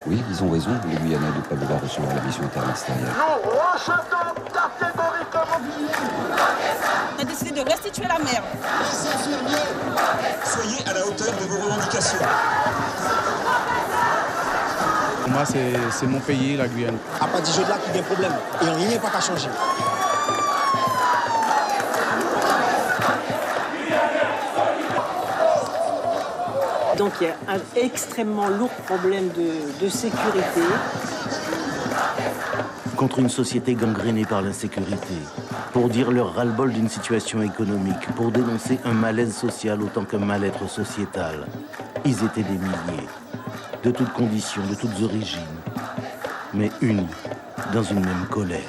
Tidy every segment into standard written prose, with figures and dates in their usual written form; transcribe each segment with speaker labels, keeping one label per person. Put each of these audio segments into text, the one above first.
Speaker 1: Oui, ils ont raison, les Guyanais, de ne pas vouloir recevoir la mission interministérielle.
Speaker 2: Nous rejetons catégoriquement.
Speaker 3: On a décidé de restituer la mer.
Speaker 4: Les infirmiers, soyez à la hauteur de vos revendications.
Speaker 5: Pour moi, c'est mon pays, la Guyane.
Speaker 6: À partir de là, il y a un problème. Et rien n'est pas qu'à changer.
Speaker 7: Donc il y a un extrêmement lourd problème de sécurité.
Speaker 8: Contre une société gangrénée par l'insécurité, pour dire leur ras-le-bol d'une situation économique, pour dénoncer un malaise social autant qu'un mal-être sociétal. Ils étaient des milliers, de toutes conditions, de toutes origines, mais unis dans une même colère.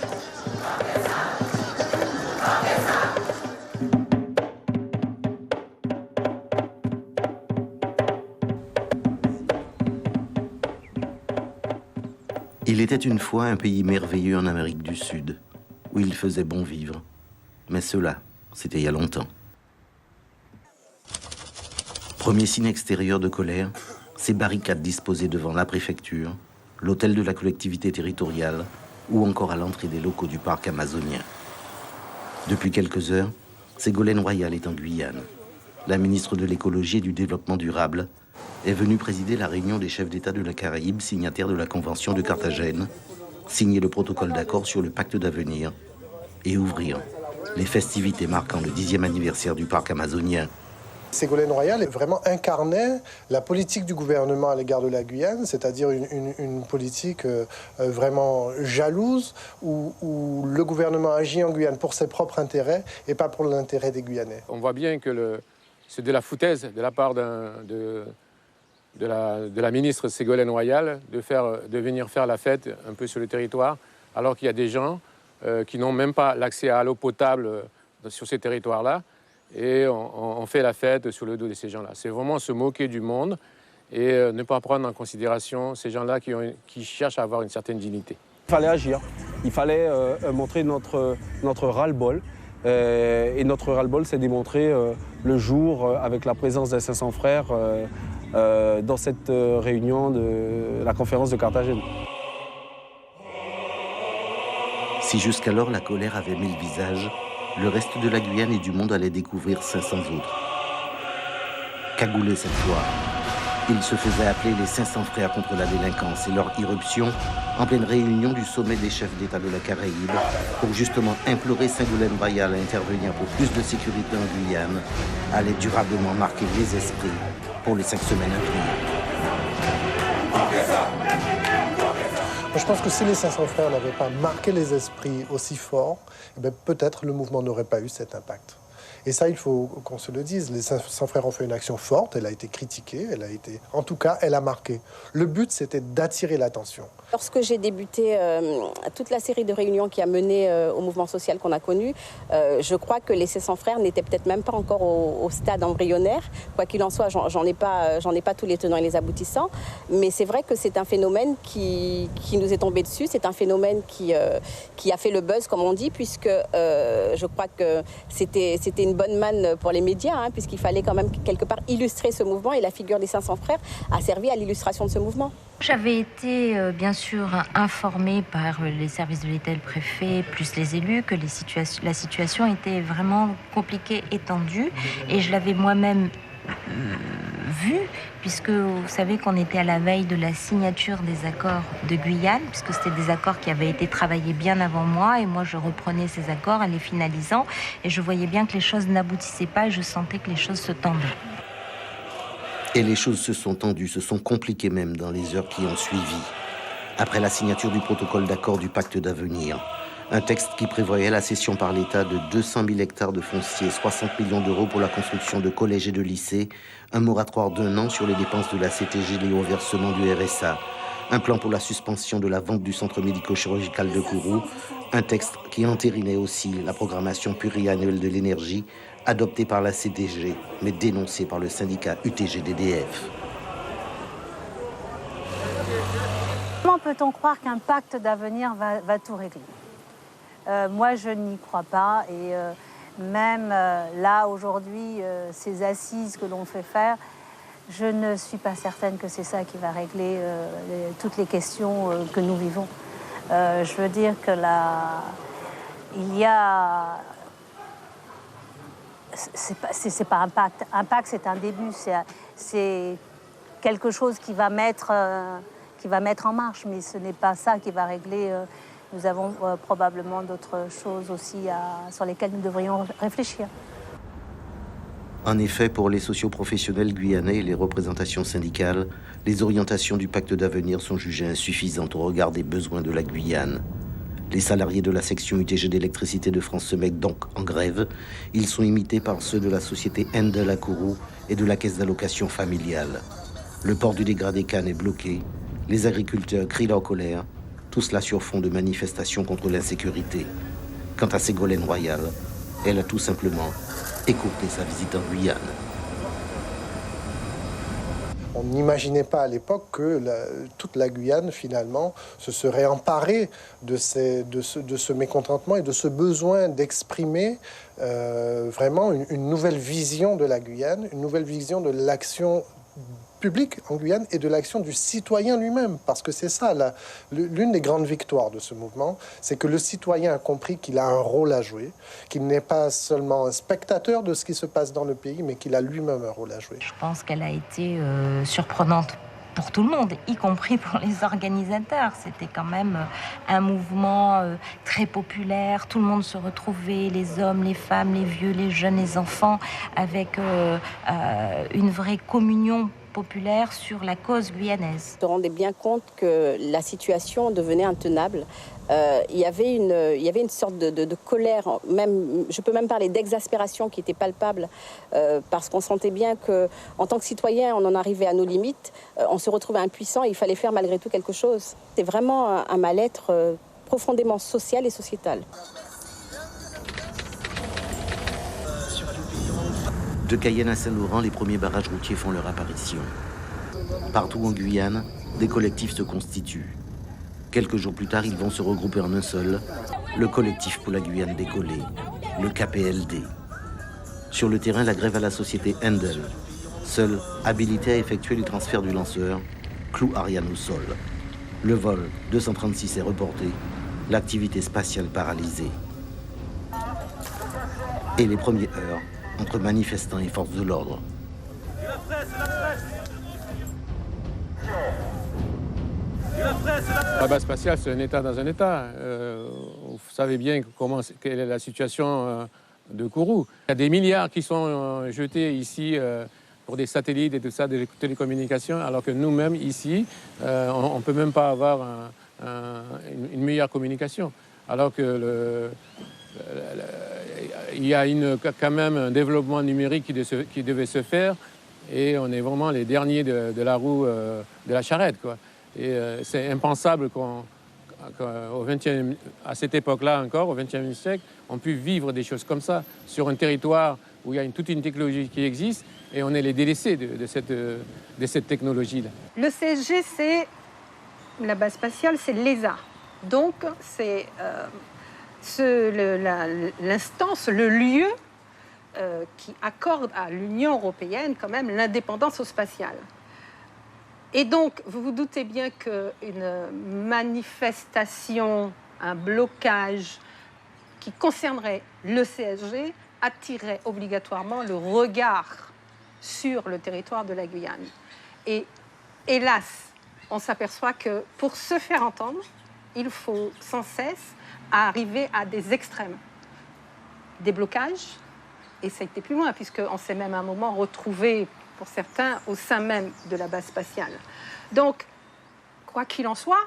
Speaker 8: Il était une fois un pays merveilleux en Amérique du Sud, où il faisait bon vivre. Mais cela, c'était il y a longtemps. Premier signe extérieur de colère, ces barricades disposées devant la préfecture, l'hôtel de la collectivité territoriale ou encore à l'entrée des locaux du parc amazonien. Depuis quelques heures, Ségolène Royal est en Guyane. La ministre de l'écologie et du développement durable est venue présider la réunion des chefs d'État de la Caraïbe, signataires de la Convention de Carthagène, signer le protocole d'accord sur le pacte d'avenir et ouvrir les festivités marquant le 10e anniversaire du parc amazonien.
Speaker 9: Ségolène Royal vraiment incarnait la politique du gouvernement à l'égard de la Guyane, c'est-à-dire une politique vraiment jalouse, où le gouvernement agit en Guyane pour ses propres intérêts et pas pour l'intérêt des Guyanais.
Speaker 10: On voit bien que c'est de la foutaise de la part de la ministre Ségolène Royal de venir faire la fête un peu sur le territoire, alors qu'il y a des gens qui n'ont même pas l'accès à l'eau potable sur ces territoires-là. Et on fait la fête sur le dos de ces gens-là. C'est vraiment se moquer du monde et ne pas prendre en considération ces gens-là qui cherchent à avoir une certaine dignité.
Speaker 11: Il fallait agir, il fallait montrer notre ras-le-bol. Et notre ras-le-bol s'est démontré le jour avec la présence des 500 frères dans cette réunion de la conférence de Carthagène.
Speaker 8: Si jusqu'alors la colère avait 1000 visages, le reste de la Guyane et du monde allait découvrir 500 autres. Cagoulés cette fois, ils se faisaient appeler les 500 frères contre la délinquance et leur irruption en pleine réunion du sommet des chefs d'État de la Caraïbe pour justement implorer Ségolène Royal à intervenir pour plus de sécurité en Guyane allait durablement marquer les esprits pour les 5 semaines à venir.
Speaker 9: Je pense que si les 500 frères n'avaient pas marqué les esprits aussi fort, peut-être le mouvement n'aurait pas eu cet impact. Et ça, il faut qu'on se le dise. Les 500 frères ont fait une action forte, elle a été critiquée, en tout cas, elle a marqué. Le but, c'était d'attirer l'attention.
Speaker 12: Lorsque j'ai débuté toute la série de réunions qui a mené au mouvement social qu'on a connu, je crois que les 500 frères n'étaient peut-être même pas encore au stade embryonnaire. Quoi qu'il en soit, j'en ai pas tous les tenants et les aboutissants. Mais c'est vrai que c'est un phénomène qui nous est tombé dessus. C'est un phénomène qui a fait le buzz, comme on dit, puisque je crois que c'était une bonne manne pour les médias, puisqu'il fallait quand même quelque part illustrer ce mouvement. Et la figure des 500 frères a servi à l'illustration de ce mouvement.
Speaker 13: J'avais été bien sûr informée par les services de l'État et le préfet, plus les élus, que la situation était vraiment compliquée et tendue. Et je l'avais moi-même vu, puisque vous savez qu'on était à la veille de la signature des accords de Guyane, puisque c'était des accords qui avaient été travaillés bien avant moi, et moi je reprenais ces accords en les finalisant, et je voyais bien que les choses n'aboutissaient pas, et je sentais que les choses se tendaient.
Speaker 8: Et les choses se sont tendues, se sont compliquées même dans les heures qui ont suivi. Après la signature du protocole d'accord du pacte d'avenir, un texte qui prévoyait la cession par l'État de 200 000 hectares de foncier, 60 millions d'euros pour la construction de collèges et de lycées, un moratoire d'1 an sur les dépenses de la CTG et au versement du RSA, un plan pour la suspension de la vente du centre médico-chirurgical de Kourou, un texte qui entérinait aussi la programmation pluriannuelle de l'énergie adoptée par la CTG, mais dénoncée par le syndicat UTG-DDF.
Speaker 14: Comment peut-on croire qu'un pacte d'avenir va tout régler ? Moi, je n'y crois pas. Et même là, aujourd'hui, ces assises que l'on fait faire, Je ne suis pas certaine que c'est ça qui va régler toutes les questions que nous vivons. Je veux dire que il y a... C'est pas un pacte. Un pacte, c'est un début. C'est quelque chose qui va mettre en marche, mais ce n'est pas ça qui va régler. Nous avons probablement d'autres choses aussi sur lesquelles nous devrions réfléchir.
Speaker 8: En effet, pour les socioprofessionnels guyanais et les représentations syndicales, les orientations du pacte d'avenir sont jugées insuffisantes au regard des besoins de la Guyane. Les salariés de la section UTG d'électricité de France se mettent donc en grève. Ils sont imités par ceux de la société Endel à Kourou et de la caisse d'allocation familiale. Le port du dégradé Cannes est bloqué. Les agriculteurs crient leur colère. Tout cela sur fond de manifestations contre l'insécurité. Quant à Ségolène Royal, elle a tout simplement écourté sa visite en Guyane.
Speaker 9: On n'imaginait pas à l'époque que toute la Guyane, finalement, se serait emparée de ce mécontentement et de ce besoin d'exprimer vraiment une nouvelle vision de la Guyane, une nouvelle vision de l'action public en Guyane et de l'action du citoyen lui-même. Parce que c'est ça, l'une des grandes victoires de ce mouvement, c'est que le citoyen a compris qu'il a un rôle à jouer, qu'il n'est pas seulement un spectateur de ce qui se passe dans le pays, mais qu'il a lui-même un rôle à jouer.
Speaker 13: Je pense qu'elle a été surprenante pour tout le monde, y compris pour les organisateurs. C'était quand même un mouvement très populaire. Tout le monde se retrouvait, les hommes, les femmes, les vieux, les jeunes, les enfants, avec une vraie communion populaire sur la cause guyanaise.
Speaker 12: On se rendait bien compte que la situation devenait intenable. Il y avait une sorte de colère, même, je peux même parler d'exaspération qui était palpable, parce qu'on sentait bien qu'en tant que citoyen, on en arrivait à nos limites, on se retrouvait impuissant et il fallait faire malgré tout quelque chose. C'est vraiment un mal-être profondément social et sociétal.
Speaker 8: De Cayenne à Saint-Laurent, les premiers barrages routiers font leur apparition. Partout en Guyane, des collectifs se constituent. Quelques jours plus tard, ils vont se regrouper en un seul, le collectif pour la Guyane décollée, le KPLD. Sur le terrain, la grève à la société Endel, seule habilitée à effectuer les transferts du lanceur, cloue Ariane au sol. Le vol 236 est reporté, l'activité spatiale paralysée. Et les premières heures entre manifestants et forces de l'ordre.
Speaker 10: La base spatiale, c'est un État dans un État. Vous savez bien quelle est la situation de Kourou. Il y a des milliards qui sont jetés ici pour des satellites et tout ça, des télécommunications, alors que nous-mêmes, ici, on ne peut même pas avoir une meilleure communication. Alors que il y a quand même un développement numérique qui devait se faire et on est vraiment les derniers de la roue de la charrette, quoi. Et c'est impensable à cette époque-là encore, au XXe siècle, on puisse vivre des choses comme ça sur un territoire où il y a toute une technologie qui existe et on est les délaissés de cette technologie-là.
Speaker 15: Le CSG, c'est la base spatiale, c'est l'ESA. Donc, c'est l'instance, le lieu qui accorde à l'Union européenne quand même l'indépendance au spatial. Et donc, vous vous doutez bien qu'une manifestation, un blocage qui concernerait le CSG attirerait obligatoirement le regard sur le territoire de la Guyane. Et hélas, on s'aperçoit que pour se faire entendre, il faut sans cesse arriver à des extrêmes. Des blocages, et ça a été plus loin, puisqu'on s'est même à un moment retrouvé, pour certains, au sein même de la base spatiale. Donc, quoi qu'il en soit,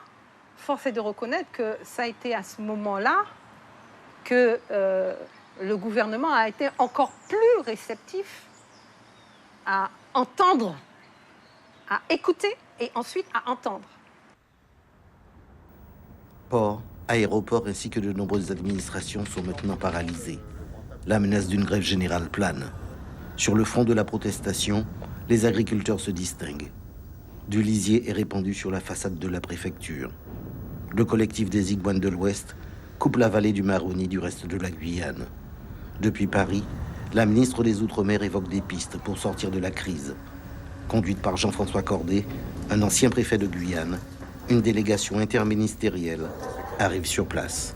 Speaker 15: force est de reconnaître que ça a été à ce moment-là que le gouvernement a été encore plus réceptif à entendre, à écouter et ensuite à entendre.
Speaker 8: Ports, aéroports ainsi que de nombreuses administrations sont maintenant paralysées. La menace d'une grève générale plane. Sur le front de la protestation, les agriculteurs se distinguent. Du lisier est répandu sur la façade de la préfecture. Le collectif des Igouanes de l'Ouest coupe la vallée du Maroni du reste de la Guyane. Depuis Paris, la ministre des Outre-mer évoque des pistes pour sortir de la crise. Conduite par Jean-François Cordet, un ancien préfet de Guyane, une délégation interministérielle arrive sur place.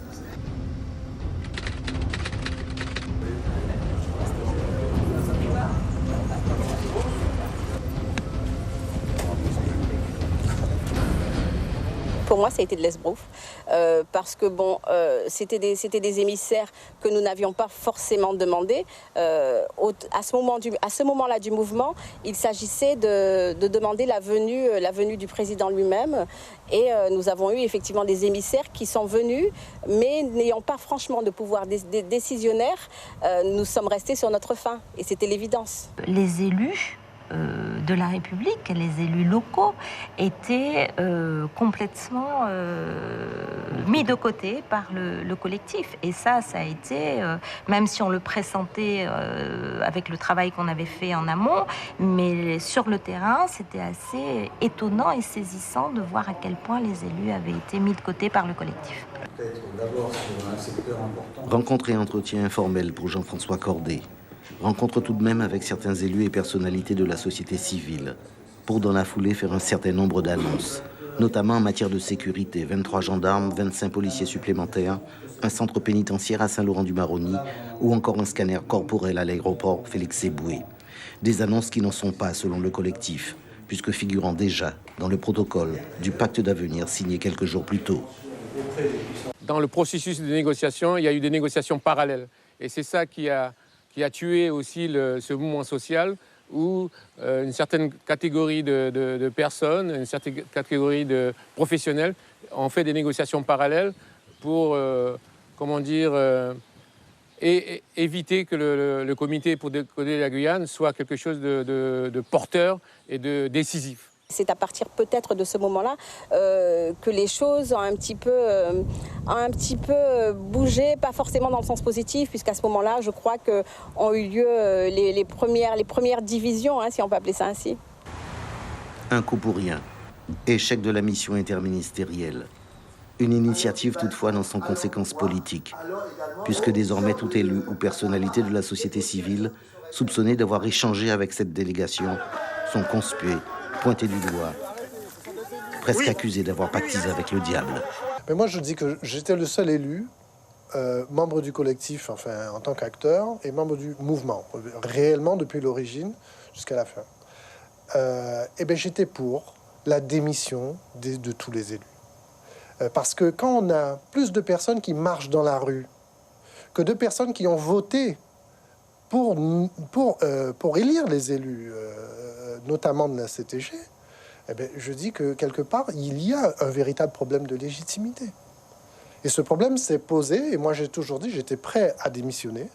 Speaker 12: Pour moi, ça a été de l'esbrouf, parce que bon, c'était des émissaires que nous n'avions pas forcément demandé. À ce moment-là du mouvement, il s'agissait de demander la venue du président lui-même. Et nous avons eu effectivement des émissaires qui sont venus, mais n'ayant pas franchement de pouvoir décisionnaire, nous sommes restés sur notre faim. Et c'était l'évidence.
Speaker 13: Les élus de la République, les élus locaux, étaient complètement mis de côté par le collectif. Et ça a été, même si on le pressentait avec le travail qu'on avait fait en amont, mais sur le terrain, c'était assez étonnant et saisissant de voir à quel point les élus avaient été mis de côté par le collectif.
Speaker 8: Rencontre et entretien informel pour Jean-François Cordet. Rencontre tout de même avec certains élus et personnalités de la société civile, pour dans la foulée faire un certain nombre d'annonces, notamment en matière de sécurité, 23 gendarmes, 25 policiers supplémentaires, un centre pénitentiaire à Saint-Laurent-du-Maroni ou encore un scanner corporel à l'aéroport Félix Éboué. Des annonces qui n'en sont pas selon le collectif, puisque figurant déjà dans le protocole du pacte d'avenir signé quelques jours plus tôt.
Speaker 10: Dans le processus de négociation, il y a eu des négociations parallèles. Et c'est ça qui a tué aussi ce mouvement social où une certaine catégorie de personnes, une certaine catégorie de professionnels ont fait des négociations parallèles pour, éviter que le comité pour décoder la Guyane soit quelque chose de porteur et de décisif.
Speaker 12: C'est à partir peut-être de ce moment-là que les choses ont un petit peu bougé, pas forcément dans le sens positif, puisqu'à ce moment-là, je crois qu'ont eu lieu les premières divisions, si on peut appeler ça ainsi.
Speaker 8: Un coup pour rien. Échec de la mission interministérielle. Une initiative toutefois dans son conséquence politique, puisque désormais tout élu ou personnalité de la société civile soupçonné d'avoir échangé avec cette délégation sont conspués, pointé du doigt, presque accusé d'avoir pactisé avec le diable.
Speaker 9: Mais moi, je dis que j'étais le seul élu, membre du collectif, enfin, en tant qu'acteur, et membre du mouvement, réellement depuis l'origine jusqu'à la fin. J'étais pour la démission de tous les élus. Parce que quand on a plus de personnes qui marchent dans la rue que de personnes qui ont voté pour élire les élus, notamment de la CTG, je dis que quelque part, il y a un véritable problème de légitimité. Et ce problème s'est posé, et moi j'ai toujours dit, j'étais prêt à démissionner,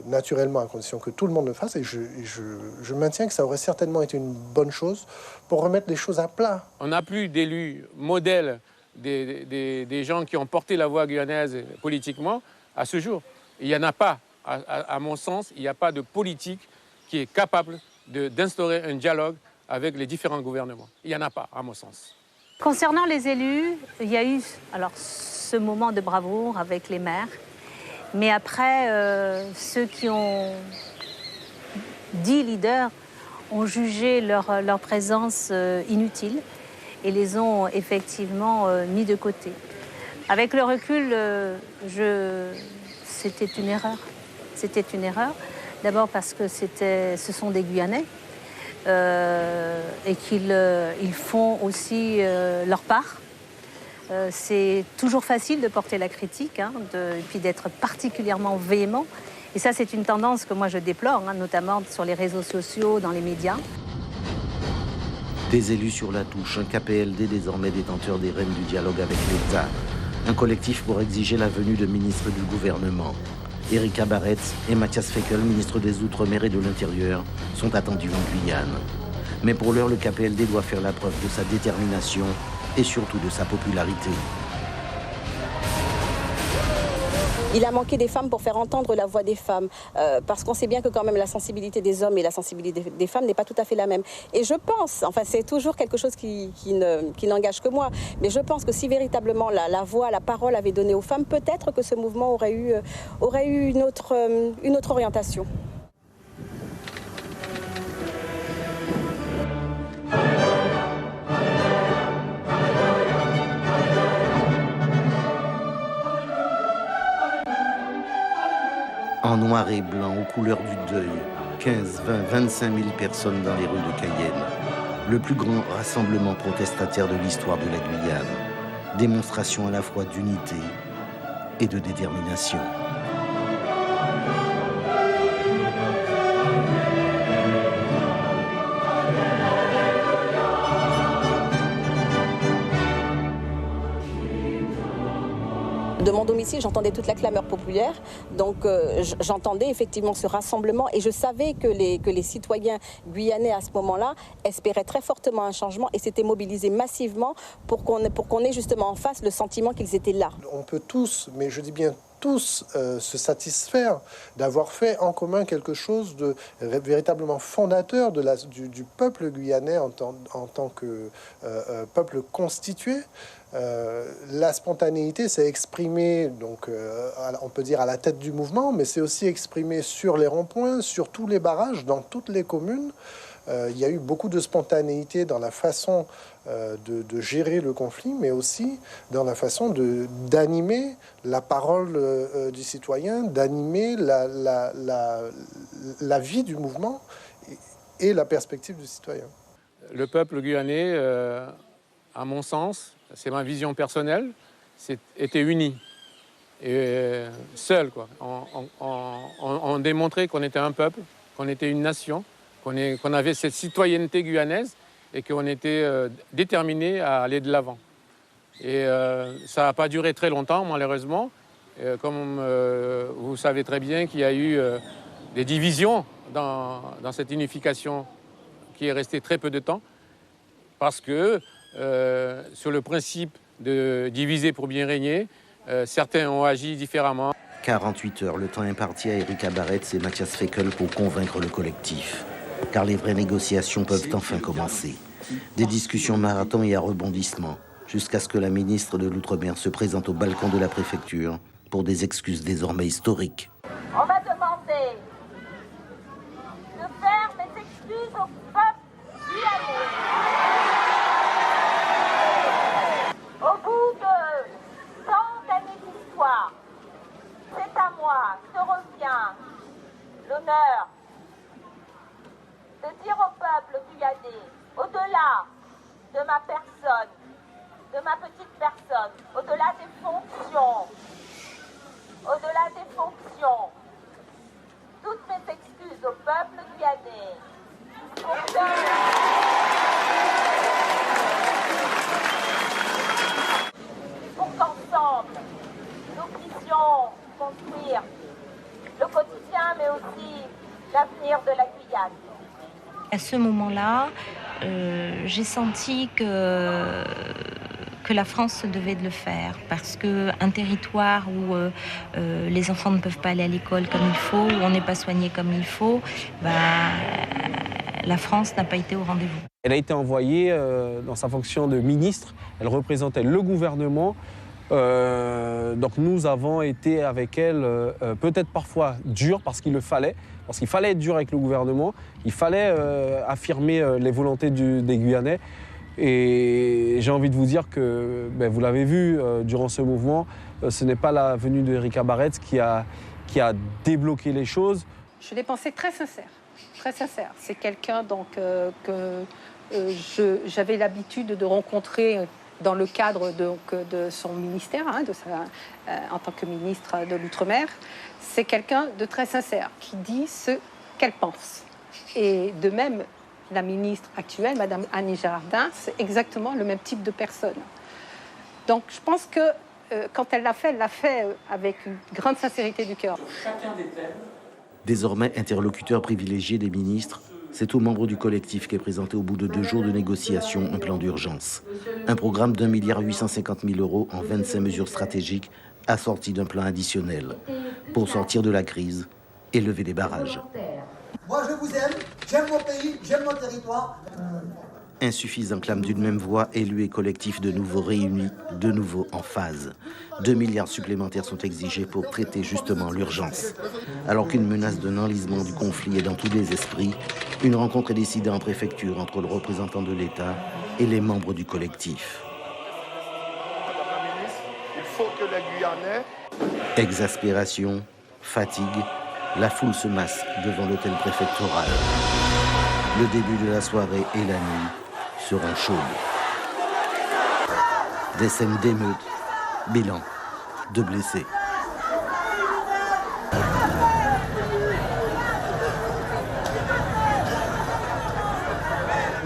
Speaker 9: naturellement à condition que tout le monde le fasse, et je maintiens que ça aurait certainement été une bonne chose pour remettre les choses à plat.
Speaker 10: On n'a plus d'élus modèles des gens qui ont porté la voix guyanaise politiquement à ce jour. Il n'y en a pas, à mon sens, il n'y a pas de politique qui est capable d'instaurer un dialogue avec les différents gouvernements. Il n'y en a pas, à mon sens.
Speaker 14: Concernant les élus, il y a eu ce moment de bravoure avec les maires. Mais après, ceux qui ont dit leaders ont jugé leur présence inutile et les ont effectivement mis de côté. Avec le recul, c'était une erreur. C'était une erreur. D'abord parce que ce sont des Guyanais et qu'ils font aussi leur part. C'est toujours facile de porter la critique et puis d'être particulièrement véhément. Et ça, c'est une tendance que moi je déplore, notamment sur les réseaux sociaux, dans les médias.
Speaker 8: Des élus sur la touche, un KPLD désormais détenteur des rênes du dialogue avec l'État, un collectif pour exiger la venue de ministres du gouvernement. Erika Barretz et Mathias Fekl, ministre des Outre-mer et de l'Intérieur, sont attendus en Guyane. Mais pour l'heure, le KPLD doit faire la preuve de sa détermination et surtout de sa popularité.
Speaker 12: Il a manqué des femmes pour faire entendre la voix des femmes, parce qu'on sait bien que quand même la sensibilité des hommes et la sensibilité des femmes n'est pas tout à fait la même. Et je pense, enfin c'est toujours quelque chose qui n'engage que moi, mais je pense que si véritablement la voix, la parole avait donné aux femmes, peut-être que ce mouvement aurait eu une autre orientation.
Speaker 8: noir et blanc, aux couleurs du deuil. 15, 20, 25 000 personnes dans les rues de Cayenne. Le plus grand rassemblement protestataire de l'histoire de la Guyane. Démonstration à la fois d'unité et de détermination.
Speaker 12: De mon domicile, j'entendais toute la clameur populaire, donc j'entendais effectivement ce rassemblement et je savais que les citoyens guyanais à ce moment-là espéraient très fortement un changement et s'étaient mobilisés massivement pour qu'on ait justement en face le sentiment qu'ils étaient là.
Speaker 9: On peut tous, mais je dis bien tous, se satisfaire d'avoir fait en commun quelque chose de véritablement fondateur du peuple guyanais en tant que peuple constitué. La spontanéité s'est exprimée, donc, on peut dire à la tête du mouvement, mais c'est aussi exprimé sur les ronds-points, sur tous les barrages, dans toutes les communes. Il y a eu beaucoup de spontanéité dans la façon de gérer le conflit, mais aussi dans la façon d'animer la parole du citoyen, d'animer la vie du mouvement et la perspective du citoyen.
Speaker 10: Le peuple guyanais, à mon sens, c'est ma vision personnelle, était uni. Et seul, quoi. On démontrait qu'on était un peuple, qu'on était une nation, qu'on avait cette citoyenneté guyanaise et qu'on était déterminé à aller de l'avant. Et ça n'a pas duré très longtemps, malheureusement. Comme vous savez très bien qu'il y a eu des divisions dans cette unification qui est restée très peu de temps, parce que sur le principe de diviser pour bien régner, certains ont agi différemment.
Speaker 8: 48 heures, le temps imparti à Erika Barretts et Mathias Fekl pour convaincre le collectif. Car les vraies négociations peuvent enfin commencer. Des discussions marathon et à rebondissement, jusqu'à ce que la ministre de l'Outre-mer se présente au balcon de la préfecture pour des excuses désormais historiques.
Speaker 16: On m'a demandé de faire mes excuses au peuple guyanais. Au bout de tant d'années d'histoire, c'est à moi que revient l'honneur de dire au peuple guyanais, au-delà de ma personne, de ma petite personne, au-delà des fonctions, toutes mes excuses au peuple guyanais pour qu'ensemble nous puissions construire le quotidien mais aussi l'avenir de la Guyane.
Speaker 13: À ce moment-là, j'ai senti que la France devait le faire, parce qu'un territoire où les enfants ne peuvent pas aller à l'école comme il faut, où on n'est pas soigné comme il faut, la France n'a pas été au rendez-vous.
Speaker 11: Elle a été envoyée dans sa fonction de ministre, elle représentait le gouvernement. Donc nous avons été avec elle peut-être parfois dur parce qu'il fallait être dur avec le gouvernement, il fallait affirmer les volontés des Guyanais. Et j'ai envie de vous dire que, vous l'avez vu durant ce mouvement, ce n'est pas la venue de Erika Barretts qui a débloqué les choses.
Speaker 15: Je l'ai pensé très sincère, très sincère. C'est quelqu'un donc que j'avais l'habitude de rencontrer dans le cadre de son ministère, en tant que ministre de l'Outre-mer. C'est quelqu'un de très sincère, qui dit ce qu'elle pense. Et de même, la ministre actuelle, Madame Annie Girardin, c'est exactement le même type de personne. Donc je pense que quand elle l'a fait avec une grande sincérité du cœur.
Speaker 8: Désormais interlocuteur privilégié des ministres, c'est aux membres du collectif qu'est présenté au bout de 2 jours de négociations un plan d'urgence. Un programme d'1,850 milliard en 25 mesures stratégiques assorti d'un plan additionnel pour sortir de la crise et lever les barrages.
Speaker 2: Moi je vous aime, j'aime mon pays, j'aime mon territoire.
Speaker 8: Insuffisant clame d'une même voix, élus et collectifs de nouveau réunis, de nouveau en phase. 2 milliards supplémentaires sont exigés pour traiter justement l'urgence. Alors qu'une menace d'un enlisement du conflit est dans tous les esprits, une rencontre est décidée en préfecture entre le représentant de l'État et les membres du collectif.
Speaker 17: Madame la ministre, il faut que les Guyanais...
Speaker 8: Exaspération, fatigue, La foule se masse devant l'hôtel préfectoral. Le début de la soirée et la nuit seront chaudes. Des scènes d'émeutes, bilan, 2 blessés.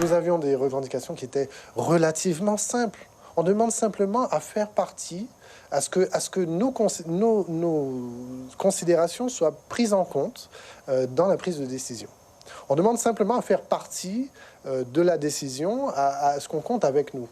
Speaker 9: Nous avions des revendications qui étaient relativement simples. On demande simplement à faire partie, à ce que nos considérations soient prises en compte dans la prise de décision. On demande simplement à faire partie de la décision, à ce qu'on compte avec nous.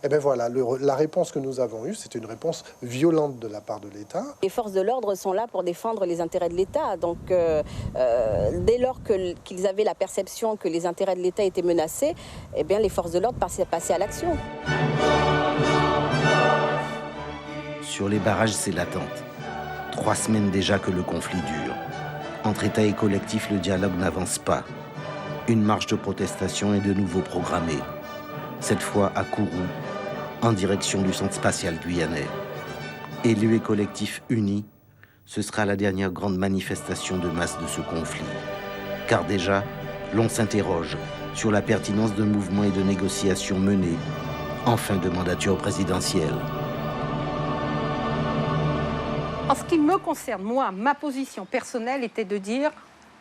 Speaker 9: Et bien voilà, la réponse que nous avons eue, c'était une réponse violente de la part de l'État.
Speaker 12: Les forces de l'ordre sont là pour défendre les intérêts de l'État. Donc, dès lors qu'ils avaient la perception que les intérêts de l'État étaient menacés, eh bien, les forces de l'ordre passaient à l'action.
Speaker 8: Sur les barrages, c'est l'attente. 3 semaines déjà que le conflit dure. Entre État et collectif, le dialogue n'avance pas. Une marche de protestation est de nouveau programmée. Cette fois à Kourou, en direction du centre spatial guyanais. Élus et collectifs unis, ce sera la dernière grande manifestation de masse de ce conflit. Car déjà, l'on s'interroge sur la pertinence de mouvements et de négociations menés en fin de mandature présidentielle.
Speaker 15: En ce qui me concerne, moi, ma position personnelle était de dire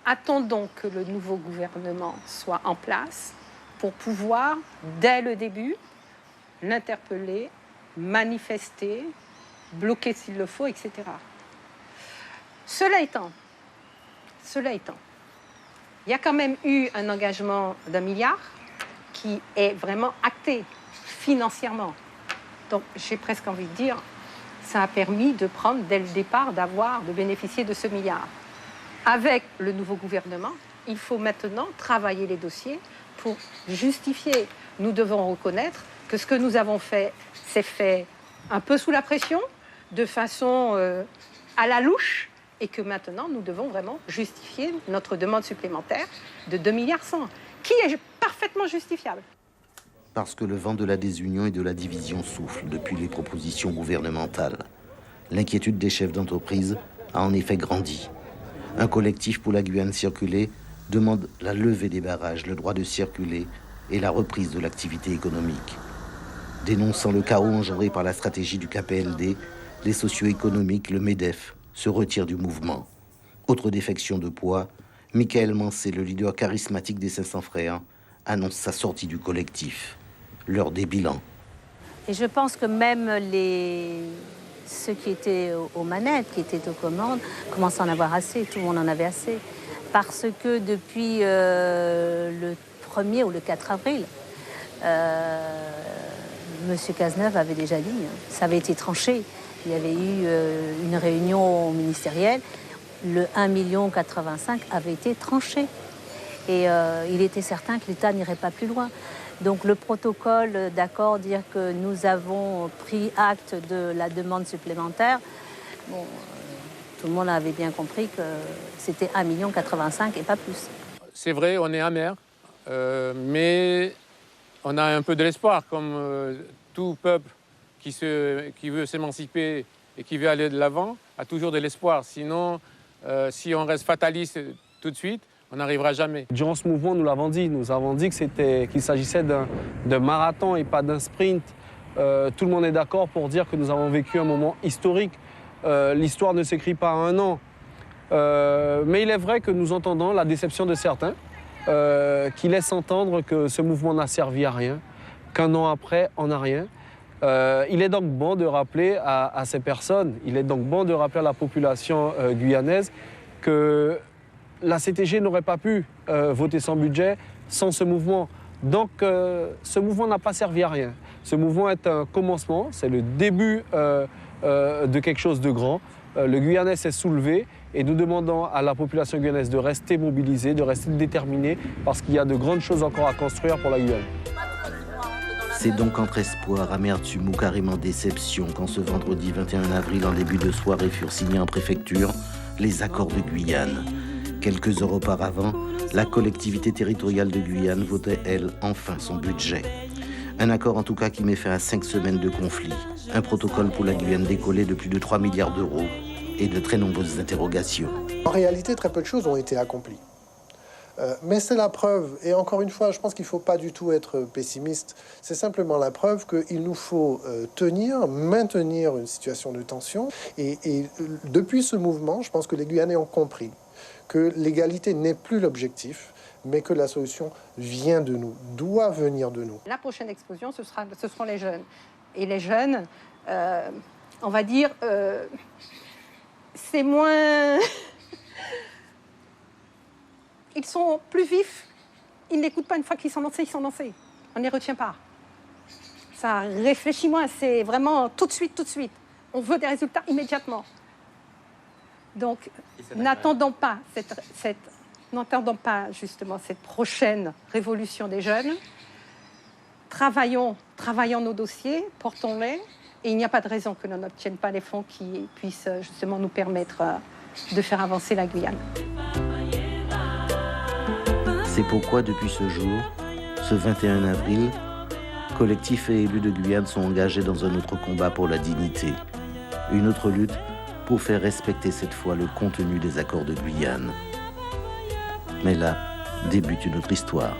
Speaker 15: attendons que le nouveau gouvernement soit en place pour pouvoir, dès le début, l'interpeller, manifester, bloquer s'il le faut, etc. Cela étant, il y a quand même eu un engagement d'1 milliard qui est vraiment acté financièrement. Donc, j'ai presque envie de dire, ça a permis de prendre dès le départ, de bénéficier de ce milliard. Avec le nouveau gouvernement, il faut maintenant travailler les dossiers pour justifier. Nous devons reconnaître que ce que nous avons fait, c'est fait un peu sous la pression, de façon à la louche, et que maintenant, nous devons vraiment justifier notre demande supplémentaire de 2,1 milliards, qui est parfaitement justifiable.
Speaker 8: Parce que le vent de la désunion et de la division souffle depuis les propositions gouvernementales. L'inquiétude des chefs d'entreprise a en effet grandi. Un collectif pour la Guyane circulée demande la levée des barrages, le droit de circuler et la reprise de l'activité économique. Dénonçant le chaos engendré par la stratégie du KPLD, les socio-économiques, le MEDEF, se retirent du mouvement. Autre défection de poids, Michael Mancé, le leader charismatique des 500 frères, annonce sa sortie du collectif. L'heure des bilans.
Speaker 14: Et je pense que même ceux qui étaient aux manettes, qui étaient aux commandes, commencent à en avoir assez. Tout le monde en avait assez. Parce que depuis le 1er ou le 4 avril, M. Cazeneuve avait déjà dit, ça avait été tranché. Il y avait eu une réunion ministérielle. Le 1,85 million avait été tranché. Et il était certain que l'État n'irait pas plus loin. Donc le protocole d'accord, dire que nous avons pris acte de la demande supplémentaire, bon, tout le monde avait bien compris que c'était 1,85 million et pas plus.
Speaker 10: C'est vrai, on est amer, mais on a un peu de l'espoir, comme tout peuple qui veut s'émanciper et qui veut aller de l'avant a toujours de l'espoir. Sinon, si on reste fataliste tout de suite, on n'arrivera jamais.
Speaker 11: Durant ce mouvement, nous l'avons dit. Nous avons dit qu'il s'agissait d'un marathon et pas d'un sprint. Tout le monde est d'accord pour dire que nous avons vécu un moment historique. L'histoire ne s'écrit pas en 1 an. Mais il est vrai que nous entendons la déception de certains qui laissent entendre que ce mouvement n'a servi à rien, qu'1 an après, on n'a rien. Il est donc bon de rappeler à ces personnes, il est donc bon de rappeler à la population guyanaise que la CTG n'aurait pas pu voter son budget sans ce mouvement. Donc ce mouvement n'a pas servi à rien. Ce mouvement est un commencement, c'est le début de quelque chose de grand. Le Guyanais s'est soulevé et nous demandons à la population guyanaise de rester mobilisée, de rester déterminée, parce qu'il y a de grandes choses encore à construire pour la Guyane.
Speaker 8: C'est donc entre espoir, amertume ou carrément déception quand ce vendredi 21 avril, en début de soirée, furent signés en préfecture les accords de Guyane. Quelques heures auparavant, la collectivité territoriale de Guyane votait, elle, enfin son budget. Un accord en tout cas qui met fin à 5 semaines de conflit. Un protocole pour la Guyane décollé de plus de 3 milliards d'euros et de très nombreuses interrogations.
Speaker 9: En réalité, très peu de choses ont été accomplies. Mais c'est la preuve, et encore une fois, je pense qu'il ne faut pas du tout être pessimiste, c'est simplement la preuve qu'il nous faut maintenir une situation de tension. Et depuis ce mouvement, je pense que les Guyanais ont compris que l'égalité n'est plus l'objectif, mais que la solution vient de nous, doit venir de nous.
Speaker 15: La prochaine explosion, ce seront les jeunes. Et les jeunes, on va dire, c'est moins... Ils sont plus vifs. Ils n'écoutent pas une fois qu'ils sont lancés, ils sont lancés. On ne les retient pas. Ça réfléchit moins, c'est vraiment tout de suite, tout de suite. On veut des résultats immédiatement. Donc, n'attendons pas justement cette prochaine révolution des jeunes. Travaillons nos dossiers, portons-les, et il n'y a pas de raison que l'on n'obtienne pas les fonds qui puissent justement nous permettre de faire avancer la Guyane.
Speaker 8: C'est pourquoi, depuis ce jour, ce 21 avril, collectifs et élus de Guyane sont engagés dans un autre combat pour la dignité. Une autre lutte pour faire respecter cette fois le contenu des accords de Guyane. Mais là, débute une autre histoire.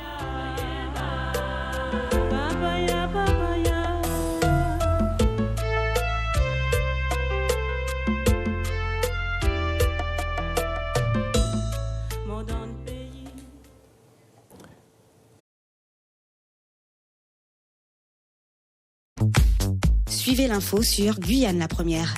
Speaker 18: Suivez l'info sur Guyane la Première.